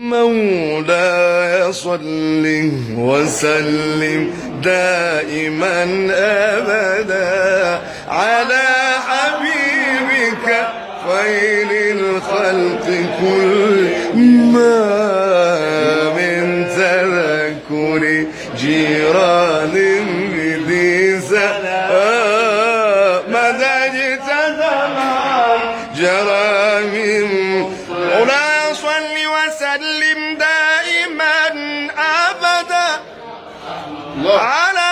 مولاي صل وسلم دائما أبدا على حبيبك خير الخلق كل ما من تذكر جيران بذي مدى اجتمع جرى من مولاي صل وسلم دائما أبدا على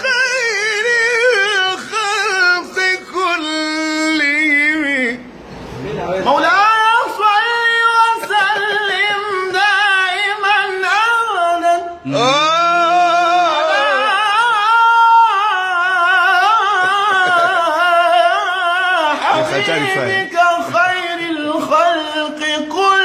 خير الخلق كلهم مولاي صل وسلم دائما أبدا حبيبك خير الخلق كلهم